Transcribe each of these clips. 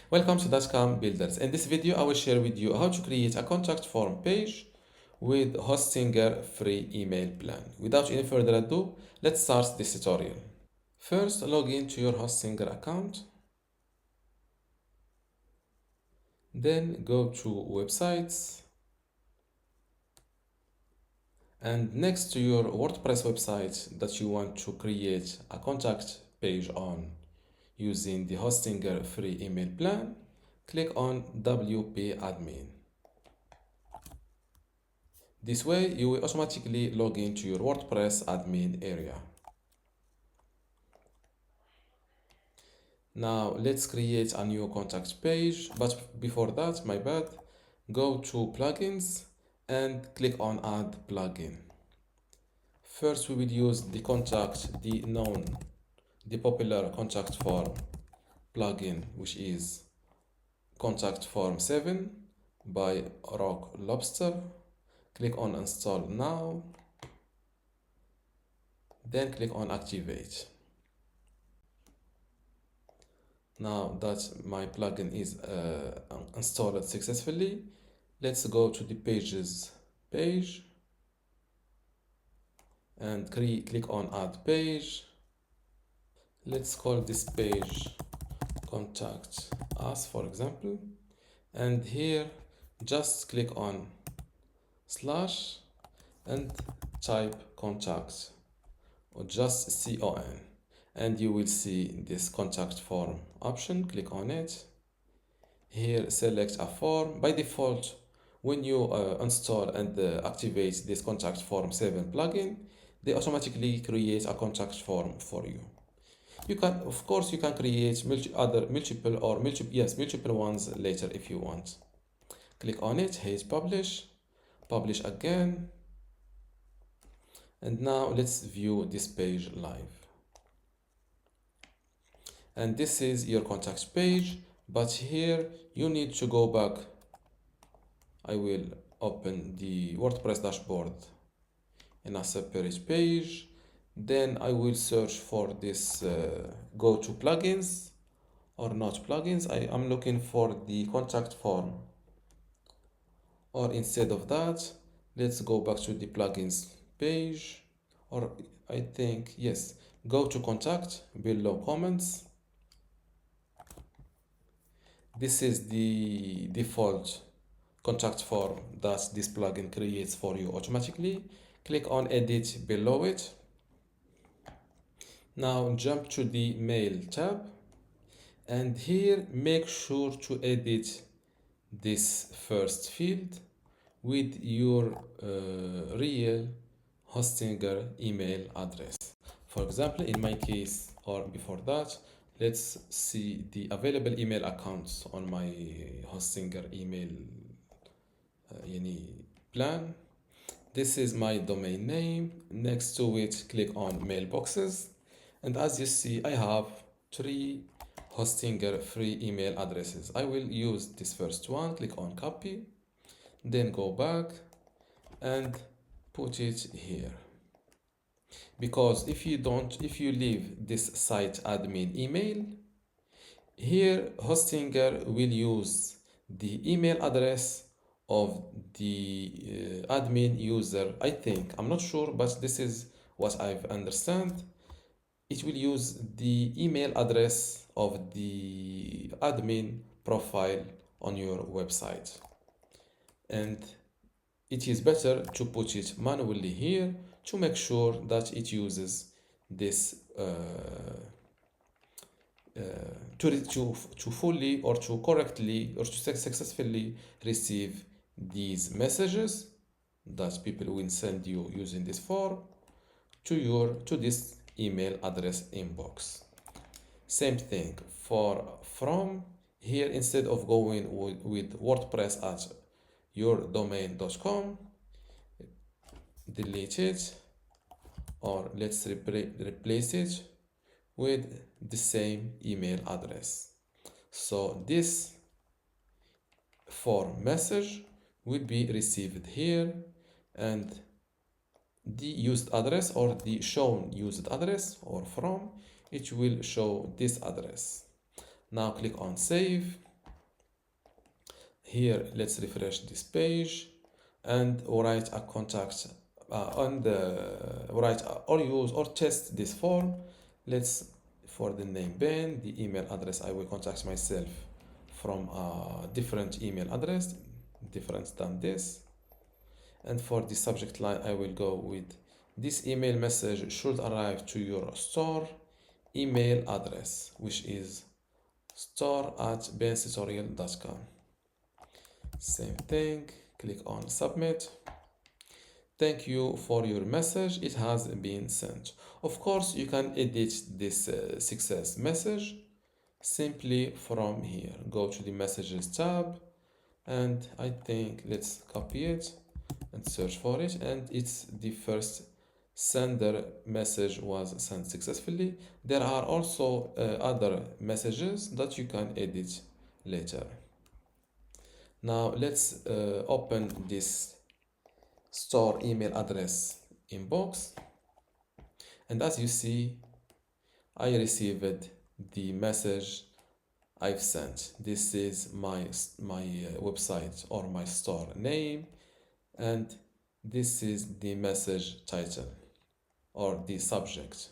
Welcome to dotcom.builders. In this video, I will share with you how to create a contact form page with Hostinger free email plan. Without any further ado, let's start this tutorial. First, log into your Hostinger account. Then go to websites. And next to your WordPress website that you want to create a contact page on using the Hostinger free email plan, click on WP admin. This way, you will automatically log into your WordPress admin area. Now, let's create a new contact page, but before that, my bad, go to plugins and click on add plugin. First, we will use the popular contact form plugin, which is Contact Form 7 by Rock Lobster. Click on install now, then click on activate. Now that my plugin is installed successfully, let's go to the pages page and click on add page. Let's call this page contact us, for example, and here just click on slash and type contact or just CON, and you will see this contact form option. Click on it. Here select a form. By default, when you install and activate this Contact Form 7 plugin, they automatically create a contact form for you. You can, of course, you can create multiple ones later if you want. Click on it, hit publish again, and now let's view this page live. And this is your contact page, but here you need to go back. I will open the WordPress dashboard in a separate page. Then I will search for this go to plugins or not plugins. I am looking for the contact form. Or instead of that, let's go back to the plugins page, or I think, yes, go to contact, below comments. This is the default contact form that this plugin creates for you automatically. Click on edit below it. Now jump to the mail tab, and here make sure to edit this first field with your real Hostinger email address. For example, in my case, or before that, let's see the available email accounts on my Hostinger email plan. This is my domain name. Next to it, click on mailboxes. And as you see, I have 3 Hostinger free email addresses. I will use this first one. Click on copy, then go back and put it here. Because if you leave this site admin email, here Hostinger will use the email address of the admin user. I think, I'm not sure, but this is what I've understand. It will use the email address of the admin profile on your website, and it is better to put it manually here to make sure that it uses this to fully or to correctly or to successfully receive these messages that people will send you using this form to this email address inbox. Same thing for from here. Instead of going with WordPress at yourdomain.com, delete it, or let's replace it with the same email address. So this form message will be received here, and the used address or the shown used address or from, it will show this address. Now click on save, Here, let's refresh this page and write a contact and write or use or test this form. Let's, for the name Ben, the email address, I will contact myself from a different email address, different than this. And for the subject line, I will go with this email message should arrive to your store email address, which is store@bentutorial.com. Same thing, click on submit. Thank you for your message, it has been sent. Of course, you can edit this success message simply from here. Go to the messages tab, and I think let's copy it and search for it, and it's the first sender message was sent successfully. There are also other messages that you can edit later. Now let's open this store email address inbox, and as you see, I received the message I've sent. This is my website or my store name, and this is the message title or the subject.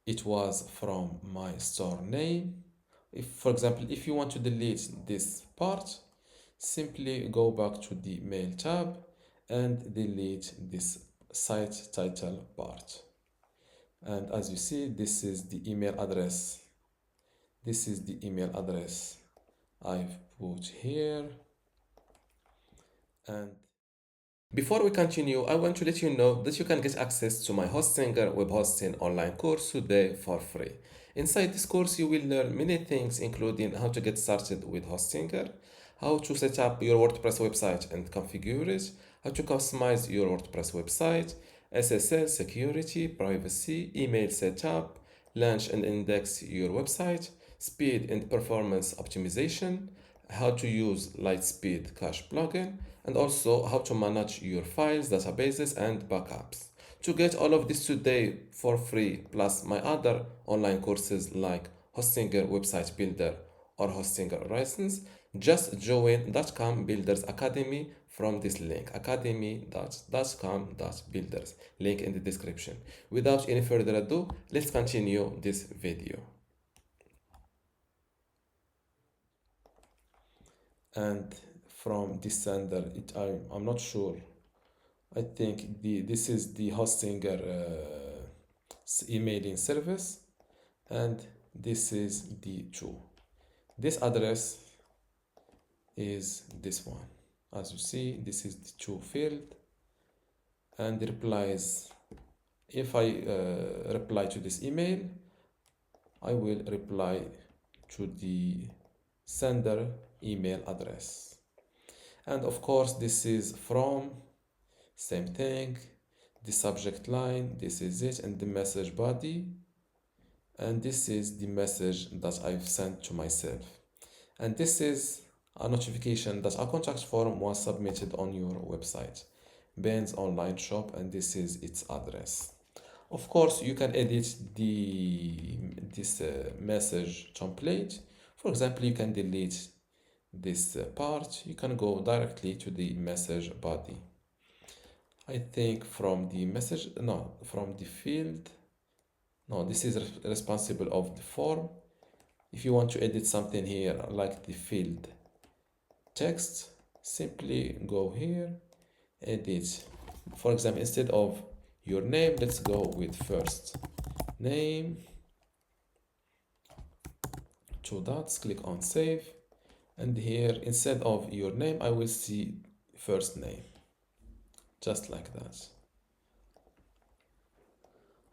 It was from my store name. If, for example, if you want to delete this part, simply go back to the mail tab and delete this site title part. And as you see, this is the email address. This is the email address I've put here. And before we continue, I want to let you know that you can get access to my Hostinger web hosting online course today for free. Inside this course, you will learn many things, including how to get started with Hostinger, how to set up your WordPress website and configure it, how to customize your WordPress website, SSL, security, privacy, email setup, launch and index your website, speed and performance optimization, how to use Lightspeed Cache plugin, and also how to manage your files, databases, and backups. To get all of this today for free, plus my other online courses like Hostinger Website Builder or Hostinger License, just join dotcom.builders Academy from this link, academy.dotcom.builders, link in the description. Without any further ado, let's continue this video. And from this sender, I'm not sure. I think this is the Hostinger emailing service, and this is the two. This address is this one. As you see, this is the to field, and the replies. If I reply to this email, I will reply to the sender email address. And of course, this is from, same thing, the subject line, this is it, and the message body, and this is the message that I've sent to myself. And this is a notification that a contact form was submitted on your website, Ben's online shop, and this is its address. Of course, you can edit this message template. For example, you can delete this part. You can go directly to the message body. I think from the message, no, from the field, no, this is responsible of the form. If you want to edit something here, like the field text, simply go here, edit. For example, instead of your name, let's go with first name, 2 dots, click on save, and here instead of your name I will see first name, just like that.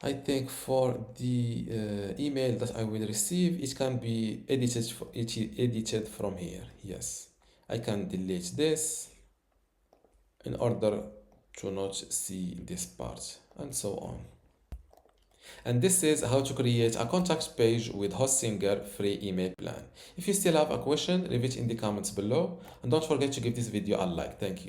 I think for the email that I will receive, it can be edited from here. Yes, I can delete this in order to not see this part, and so on. And this is how to create a contact page with Hostinger free email plan. If you still have a question, leave it in the comments below, and don't forget to give this video a like. Thank you.